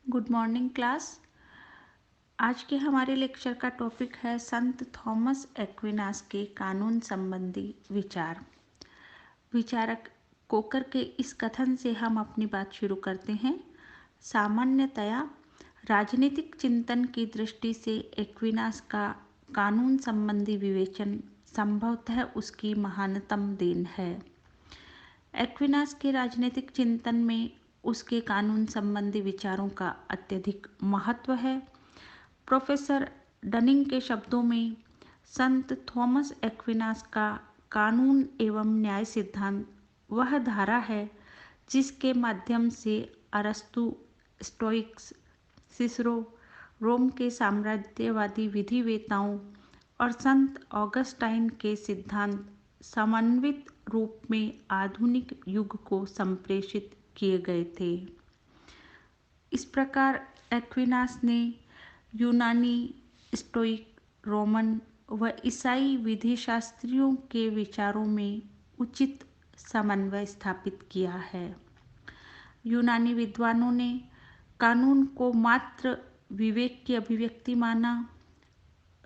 Good morning class. आज के हमारे लेक्चर का टॉपिक है संत थॉमस एक्विनास के कानून संबंधी विचार। विचारक कोकर के इस कथन से हम अपनी बात शुरू करते हैं। सामान्यतया राजनीतिक चिंतन की दृष्टि से एक्विनास का कानून संबंधी विवेचन संभवतः उसकी महानतम देन है। एक्विनास के राजनीतिक चिंतन में उसके कानून संबंधी विचारों का अत्यधिक महत्व है। प्रोफेसर डनिंग के शब्दों में संत थॉमस एक्विनास का कानून एवं न्याय सिद्धांत वह धारा है जिसके माध्यम से अरस्तु, स्टोइक्स, सिसरो, रोम के साम्राज्यवादी विधिवेताओं और संत ऑगस्टाइन के सिद्धांत समन्वित रूप में आधुनिक युग को संप्रेषित किए गए थे। इस प्रकार एक्विनास ने यूनानी, स्टोइक, रोमन व ईसाई विधिशास्त्रियों के विचारों में उचित समन्वय स्थापित किया है। यूनानी विद्वानों ने कानून को मात्र विवेक की अभिव्यक्ति माना।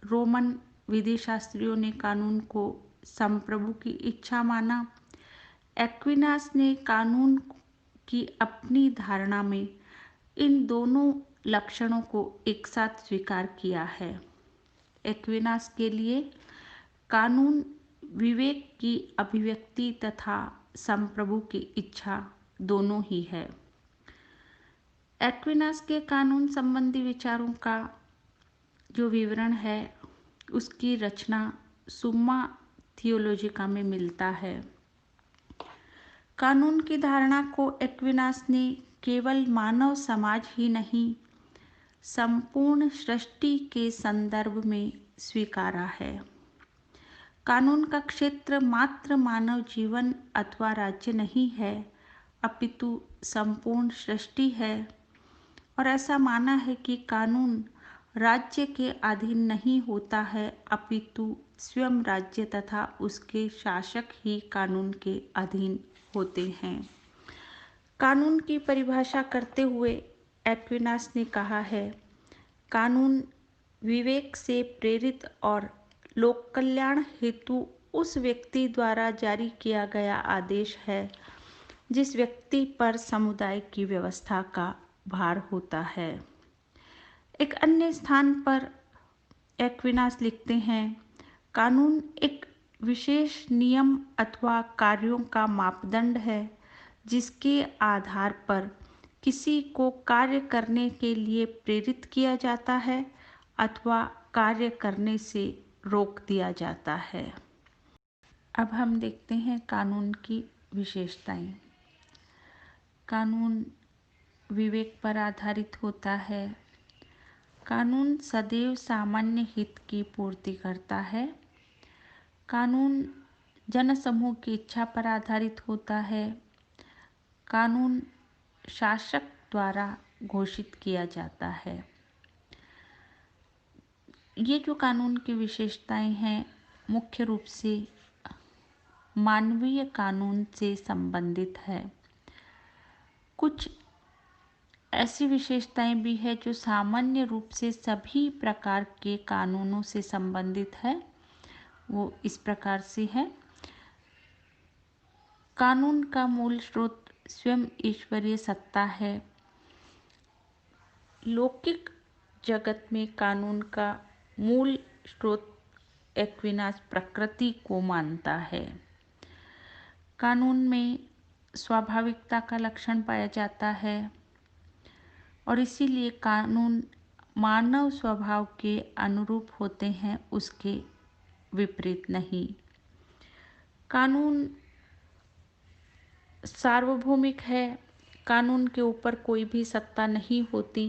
रोमन विधिशास्त्रियों ने कानून को संप्रभु की इच्छा माना। एक्विनास ने कानून की अपनी धारणा में इन दोनों लक्षणों को एक साथ स्वीकार किया है। एक्विनास के लिए कानून विवेक की अभिव्यक्ति तथा संप्रभु की इच्छा दोनों ही है। एक्विनास के कानून संबंधी विचारों का जो विवरण है उसकी रचना सुम्मा थियोलॉजिका में मिलता है। कानून की धारणा को एक्विनास ने केवल मानव समाज ही नहीं, संपूर्ण सृष्टि के संदर्भ में स्वीकारा है। कानून का क्षेत्र मात्र मानव जीवन अथवा राज्य नहीं है, अपितु संपूर्ण सृष्टि है और ऐसा माना है कि कानून राज्य के अधीन नहीं होता है, अपितु स्वयं राज्य तथा उसके शासक ही कानून के अधीन होते हैं। कानून की परिभाषा करते हुए एक्विनास ने कहा है, कानून विवेक से प्रेरित और लोक कल्याण हेतु उस व्यक्ति द्वारा जारी किया गया आदेश है जिस व्यक्ति पर समुदाय की व्यवस्था का भार होता है। एक अन्य स्थान पर एक्विनास लिखते हैं, कानून एक विशेष नियम अथवा कार्यों का मापदंड है जिसके आधार पर किसी को कार्य करने के लिए प्रेरित किया जाता है अथवा कार्य करने से रोक दिया जाता है। अब हम देखते हैं कानून की विशेषताएं। कानून विवेक पर आधारित होता है। कानून सदैव सामान्य हित की पूर्ति करता है। कानून जनसमूह की इच्छा पर आधारित होता है। कानून शासक द्वारा घोषित किया जाता है। ये जो कानून की विशेषताएं हैं मुख्य रूप से मानवीय कानून से संबंधित है। कुछ ऐसी विशेषताएं भी है जो सामान्य रूप से सभी प्रकार के कानूनों से संबंधित है। वो इस प्रकार से है, कानून का मूल स्रोत स्वयं ईश्वरीय सत्ता है। लौकिक जगत में कानून का मूल स्रोत एक्विनास प्रकृति को मानता है। कानून में स्वाभाविकता का लक्षण पाया जाता है और इसीलिए कानून मानव स्वभाव के अनुरूप होते हैं, उसके विपरीत नहीं। कानून सार्वभौमिक है। कानून के ऊपर कोई भी सत्ता नहीं होती।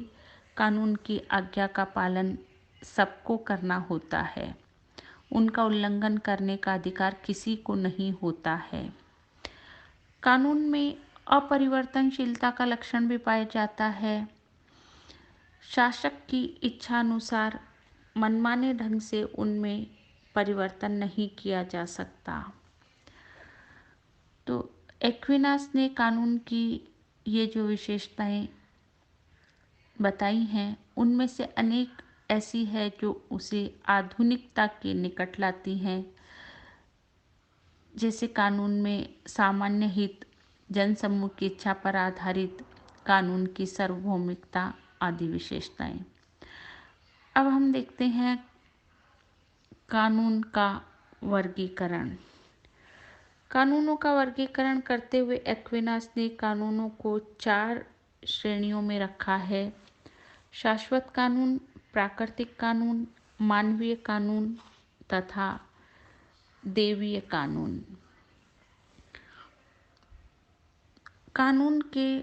कानून की आज्ञा का पालन सबको करना होता है। उनका उल्लंघन करने का अधिकार किसी को नहीं होता है। कानून में अपरिवर्तनशीलता का लक्षण भी पाया जाता है। शासक की इच्छा अनुसार मनमाने ढंग से उनमें परिवर्तन नहीं किया जा सकता। तो एक्विनास ने कानून की ये जो विशेषताएं बताई हैं उनमें से अनेक ऐसी है जो उसे आधुनिकता के निकट लाती हैं, जैसे कानून में सामान्य हित, जनसमूह की इच्छा पर आधारित कानून की सार्वभौमिकता आदि विशेषताएं। अब हम देखते हैं कानून का वर्गीकरण। कानूनों का वर्गीकरण करते हुए एक्विनास ने कानूनों को 4 श्रेणियों में रखा है: शाश्वत कानून, प्राकृतिक कानून, मानवीय कानून तथा देवीय कानून। कानून के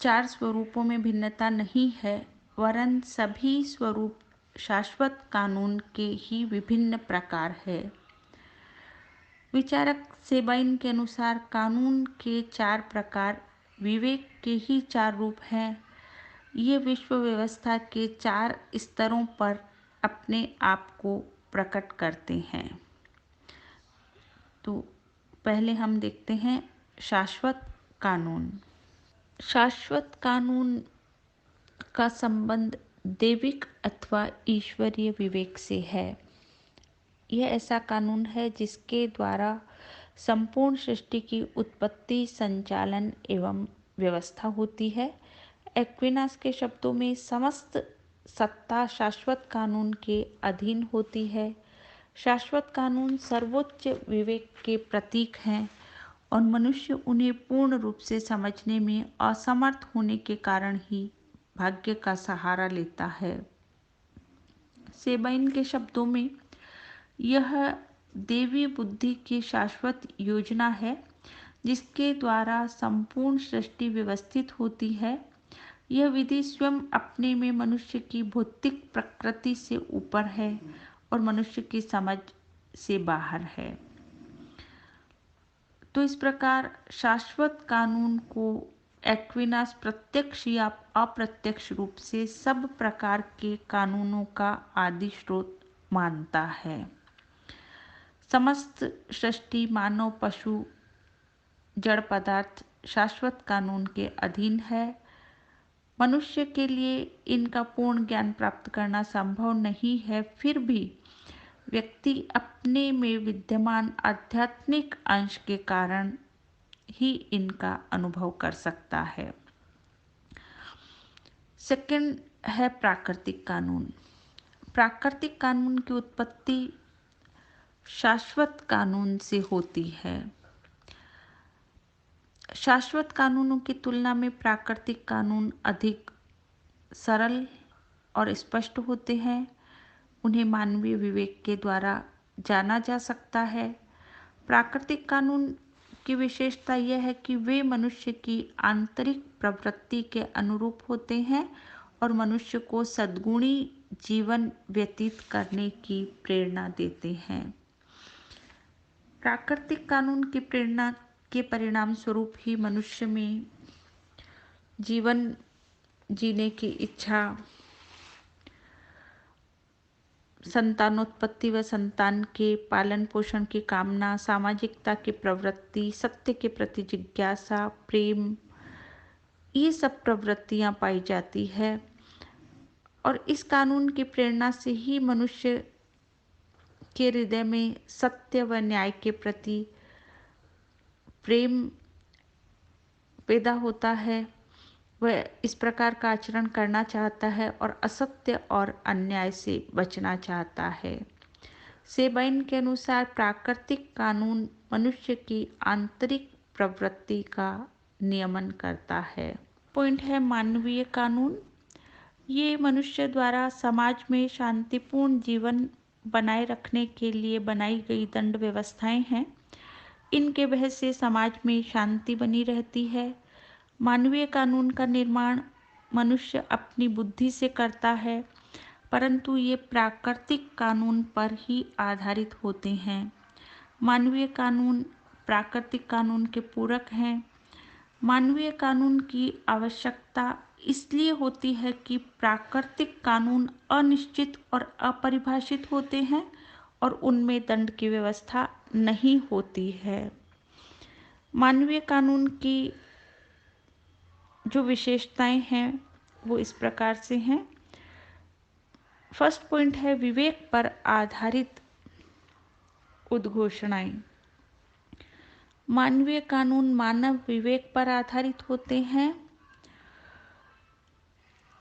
4 स्वरूपों में भिन्नता नहीं है, वरन सभी स्वरूप शाश्वत कानून के ही विभिन्न प्रकार है। विचारक सेबाइन के अनुसार कानून के 4 प्रकार विवेक के ही 4 रूप हैं। ये विश्व व्यवस्था के 4 स्तरों पर अपने आप को प्रकट करते हैं। तो पहले हम देखते हैं शाश्वत कानून। शाश्वत कानून का संबंध दैविक अथवा ईश्वरीय विवेक से है। यह ऐसा कानून है जिसके द्वारा संपूर्ण सृष्टि की उत्पत्ति, संचालन एवं व्यवस्था होती है। एक्विनास के शब्दों में समस्त सत्ता शाश्वत कानून के अधीन होती है। शाश्वत कानून सर्वोच्च विवेक के प्रतीक हैं और मनुष्य उन्हें पूर्ण रूप से समझने में असमर्थ होने के कारण ही भाग्य का सहारा लेता है। सेबाइन के शब्दों में यह देवी बुद्धि की शाश्वत योजना है जिसके द्वारा संपूर्ण सृष्टि व्यवस्थित होती है। यह विधि स्वयं अपने में मनुष्य की भौतिक प्रकृति से ऊपर है और मनुष्य की समझ से बाहर है। तो इस प्रकार शाश्वत कानून को एक्विनास प्रत्यक्ष या अप्रत्यक्ष रूप से सब प्रकार के कानूनों का आदि स्रोत मानता है। समस्त सृष्टि, मानव, पशु, जड़ पदार्थ शाश्वत कानून के अधीन है। मनुष्य के लिए इनका पूर्ण ज्ञान प्राप्त करना संभव नहीं है, फिर भी व्यक्ति अपने में विद्यमान आध्यात्मिक अंश के कारण ही इनका अनुभव कर सकता है। सेकंड है प्राकृतिक कानून। प्राकृतिक कानून की उत्पत्ति शाश्वत कानून से होती है। शाश्वत कानूनों की तुलना में प्राकृतिक कानून अधिक सरल और स्पष्ट होते हैं। उन्हें मानवीय विवेक के द्वारा जाना जा सकता है। प्राकृतिक कानून की विशेषता यह है कि वे मनुष्य की आंतरिक प्रवृत्ति के अनुरूप होते हैं और मनुष्य को सद्गुणी जीवन व्यतीत करने की प्रेरणा देते हैं। प्राकृतिक कानून की प्रेरणा के परिणाम स्वरूप ही मनुष्य में जीवन जीने की इच्छा, संतानोत्पत्ति व संतान के पालन पोषण की कामना, सामाजिकता की प्रवृत्ति, सत्य के प्रति जिज्ञासा, प्रेम, ये सब प्रवृत्तियां पाई जाती है। और इस कानून की प्रेरणा से ही मनुष्य के हृदय में सत्य व न्याय के प्रति प्रेम पैदा होता है। वह इस प्रकार का आचरण करना चाहता है और असत्य और अन्याय से बचना चाहता है। सेबाइन के अनुसार प्राकृतिक कानून मनुष्य की आंतरिक प्रवृत्ति का नियमन करता है। पॉइंट है मानवीय कानून। ये मनुष्य द्वारा समाज में शांतिपूर्ण जीवन बनाए रखने के लिए बनाई गई दंड व्यवस्थाएं हैं। इनके वजह से समाज में शांति बनी रहती है। मानवीय कानून का निर्माण मनुष्य अपनी बुद्धि से करता है, परंतु ये प्राकृतिक कानून पर ही आधारित होते हैं। मानवीय कानून प्राकृतिक कानून के पूरक हैं। मानवीय कानून की आवश्यकता इसलिए होती है कि प्राकृतिक कानून अनिश्चित और अपरिभाषित होते हैं और उनमें दंड की व्यवस्था नहीं होती है। मानवीय कानून की जो विशेषताएं हैं वो इस प्रकार से हैं। फर्स्ट पॉइंट है विवेक पर आधारित उद्घोषणाएं। मानवीय कानून मानव विवेक पर आधारित होते हैं,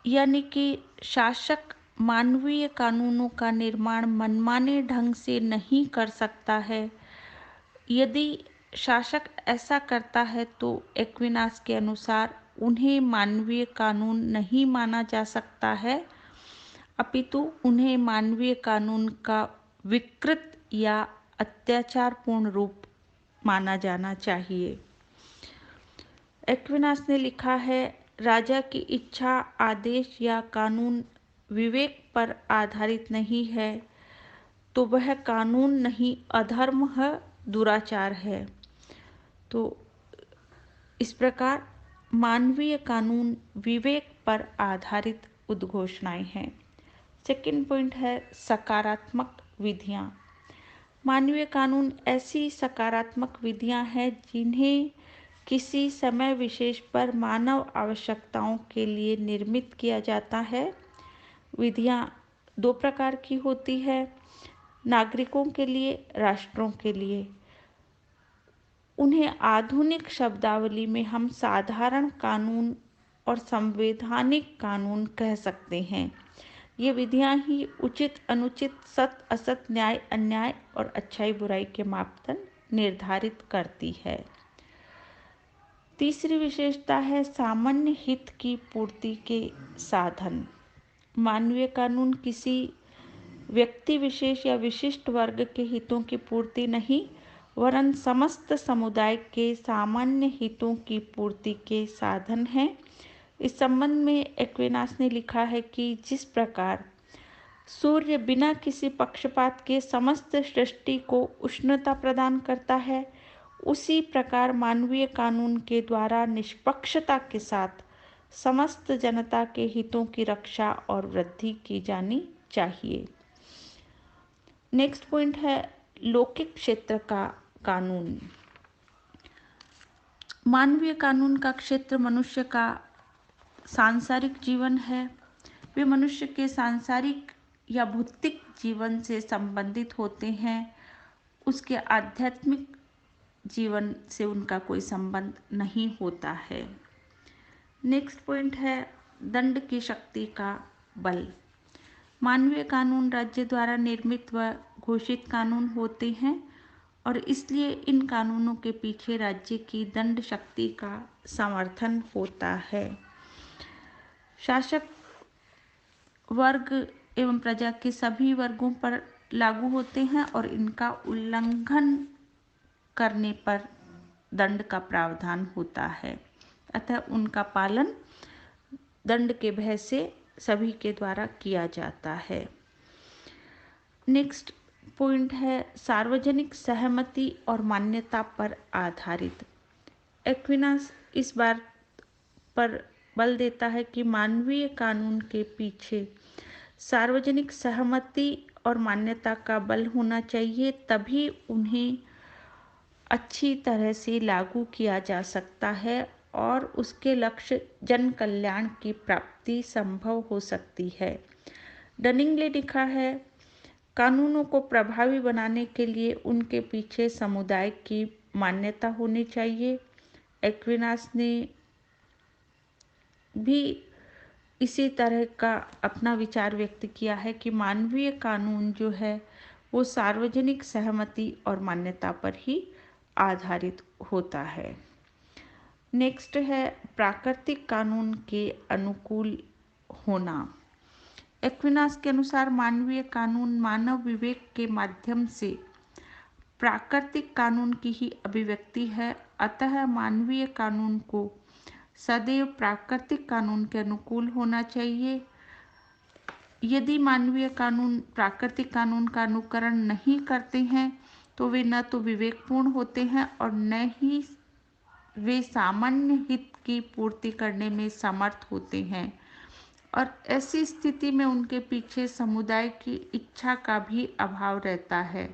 यानी कि शासक मानवीय कानूनों का निर्माण मनमाने ढंग से नहीं कर सकता है। यदि शासक ऐसा करता है तो एक्विनास के अनुसार उन्हें मानवीय कानून नहीं माना जा सकता है, अपितु उन्हें मानवीय कानून का विकृत या अत्याचारपूर्ण रूप माना जाना चाहिए। एक्विनास ने लिखा है, राजा की इच्छा, आदेश या कानून विवेक पर आधारित नहीं है तो वह कानून नहीं, अधर्म है, दुराचार है। तो इस प्रकार मानवीय कानून विवेक पर आधारित उद्घोषणाएं हैं। सेकंड पॉइंट है सकारात्मक विधियां। मानवीय कानून ऐसी सकारात्मक विधियां हैं जिन्हें किसी समय विशेष पर मानव आवश्यकताओं के लिए निर्मित किया जाता है। विधियां दो प्रकार की होती है, नागरिकों के लिए, राष्ट्रों के लिए। उन्हें आधुनिक शब्दावली में हम साधारण कानून और संवैधानिक कानून कह सकते हैं। ये विधियां ही उचित अनुचित, सत असत, न्याय अन्याय और अच्छाई बुराई के मापदंड निर्धारित करती है। तीसरी विशेषता है सामान्य हित की पूर्ति के साधन। मानवीय कानून किसी व्यक्ति विशेष या विशिष्ट वर्ग के हितों की पूर्ति नहीं, वरन समस्त समुदाय के सामान्य हितों की पूर्ति के साधन हैं। इस संबंध में एक्विनास ने लिखा है कि जिस प्रकार सूर्य बिना किसी पक्षपात के समस्त सृष्टि को उष्णता प्रदान करता है, उसी प्रकार मानवीय कानून के द्वारा निष्पक्षता के साथ समस्त जनता के हितों की रक्षा और वृद्धि की जानी चाहिए। नेक्स्ट पॉइंट है लौकिक क्षेत्र का कानून। मानवीय कानून का क्षेत्र मनुष्य का सांसारिक जीवन है। वे मनुष्य के सांसारिक या भौतिक जीवन से संबंधित होते हैं, उसके आध्यात्मिक जीवन से उनका कोई संबंध नहीं होता है। नेक्स्ट पॉइंट है दंड की शक्ति का बल। मानवीय कानून राज्य द्वारा निर्मित व घोषित कानून होते हैं और इसलिए इन कानूनों के पीछे राज्य की दंड शक्ति का समर्थन होता है। शासक वर्ग एवं प्रजा के सभी वर्गों पर लागू होते हैं और इनका उल्लंघन करने पर दंड का प्रावधान होता है, अतः उनका पालन दंड के भय से सभी के द्वारा किया जाता है। नेक्स्ट पॉइंट है सार्वजनिक सहमति और मान्यता पर आधारित। एक्विनास इस बात पर बल देता है कि मानवीय कानून के पीछे सार्वजनिक सहमति और मान्यता का बल होना चाहिए, तभी उन्हें अच्छी तरह से लागू किया जा सकता है और उसके लक्ष्य जन कल्याण की प्राप्ति संभव हो सकती है। डनिंग ने लिखा है, कानूनों को प्रभावी बनाने के लिए उनके पीछे समुदाय की मान्यता होनी चाहिए। एक्विनास ने भी इसी तरह का अपना विचार व्यक्त किया है कि मानवीय कानून जो है वो सार्वजनिक सहमति और मान्यता पर ही आधारित होता है। नेक्स्ट है प्राकृतिक कानून के अनुकूल होना। एक्विनास के अनुसार मानवीय कानून मानव विवेक के माध्यम से प्राकृतिक कानून की ही अभिव्यक्ति है, अतः मानवीय कानून को सदैव प्राकृतिक कानून के अनुकूल होना चाहिए। यदि मानवीय कानून प्राकृतिक कानून का अनुकरण नहीं करते हैं तो वे न तो विवेकपूर्ण होते हैं और न ही वे सामान्य हित की पूर्ति करने में समर्थ होते हैं, और ऐसी स्थिति में उनके पीछे समुदाय की इच्छा का भी अभाव रहता है।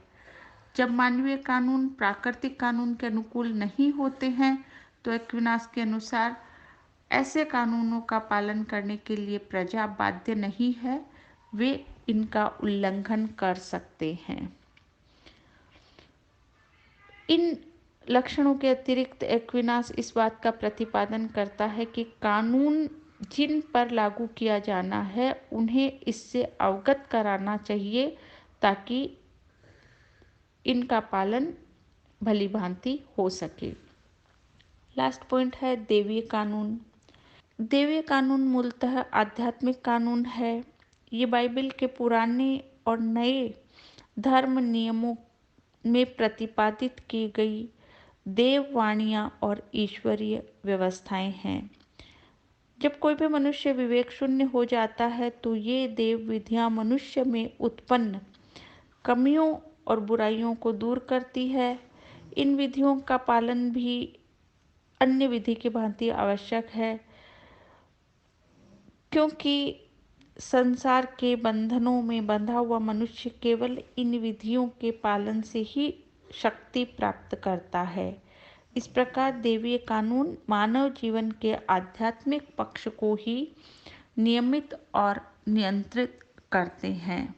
जब मानवीय कानून प्राकृतिक कानून के अनुकूल नहीं होते हैं तो एक्विनास के अनुसार ऐसे कानूनों का पालन करने के लिए प्रजा बाध्य नहीं है, वे इनका उल्लंघन कर सकते हैं। इन लक्षणों के अतिरिक्त एक्विनास इस बात का प्रतिपादन करता है कि कानून जिन पर लागू किया जाना है उन्हें इससे अवगत कराना चाहिए ताकि इनका पालन भली भांति हो सके। लास्ट पॉइंट है दैवीय कानून। दैवीय कानून मूलतः आध्यात्मिक कानून है। ये बाइबल के पुराने और नए धर्म नियमों में प्रतिपादित की गई देववाणियाँ और ईश्वरीय व्यवस्थाएं हैं। जब कोई भी मनुष्य विवेक शून्य हो जाता है तो ये देव विधियाँ मनुष्य में उत्पन्न कमियों और बुराइयों को दूर करती है। इन विधियों का पालन भी अन्य विधि की भांति आवश्यक है, क्योंकि संसार के बंधनों में बंधा हुआ मनुष्य केवल इन विधियों के पालन से ही शक्ति प्राप्त करता है। इस प्रकार दैवीय कानून मानव जीवन के आध्यात्मिक पक्ष को ही नियमित और नियंत्रित करते हैं।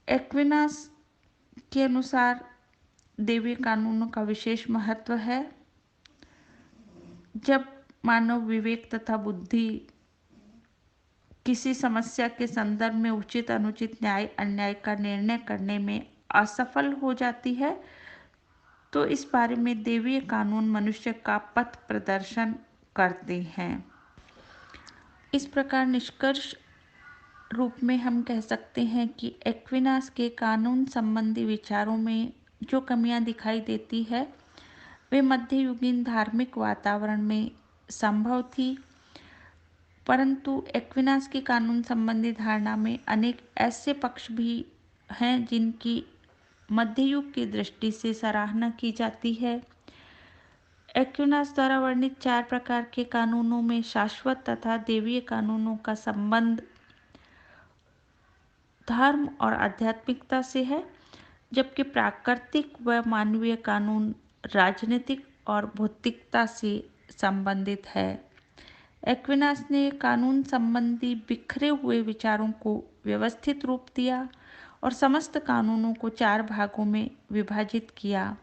एक्विनास के अनुसार दैवीय कानूनों का विशेष महत्व है। जब मानव विवेक तथा बुद्धि किसी समस्या के संदर्भ में उचित अनुचित न्याय अन्याय का निर्णय करने में असफल हो जाती है तो इस बारे में दैवीय कानून मनुष्य का पथ प्रदर्शन करते हैं। इस प्रकार निष्कर्ष रूप में हम कह सकते हैं कि एक्विनास के कानून संबंधी विचारों में जो कमियां दिखाई देती है वे मध्ययुगीन धार्मिक वातावरण में संभव थी, परंतु एक्विनास की कानून संबंधी धारणा में अनेक ऐसे पक्ष भी हैं जिनकी मध्ययुग की दृष्टि से सराहना की जाती है। एक्विनास द्वारा वर्णित 4 प्रकार के कानूनों में शाश्वत तथा दैवीय कानूनों का संबंध धर्म और आध्यात्मिकता से है, जबकि प्राकृतिक व मानवीय कानून राजनीतिक और भौतिकता से संबंधित है। एक्विनास ने कानून संबंधी बिखरे हुए विचारों को व्यवस्थित रूप दिया और समस्त कानूनों को 4 भागों में विभाजित किया।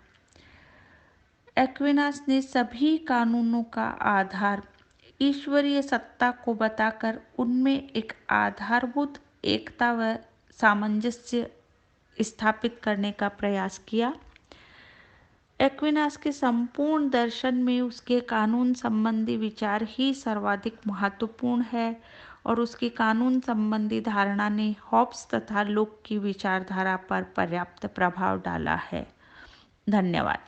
एक्विनास ने सभी कानूनों का आधार ईश्वरीय सत्ता को बताकर उनमें एक आधारभूत एकता व सामंजस्य स्थापित करने का प्रयास किया। एक्विनास के संपूर्ण दर्शन में उसके कानून संबंधी विचार ही सर्वाधिक महत्वपूर्ण है और उसकी कानून संबंधी धारणा ने हॉब्स तथा लोक की विचारधारा पर पर्याप्त प्रभाव डाला है। धन्यवाद।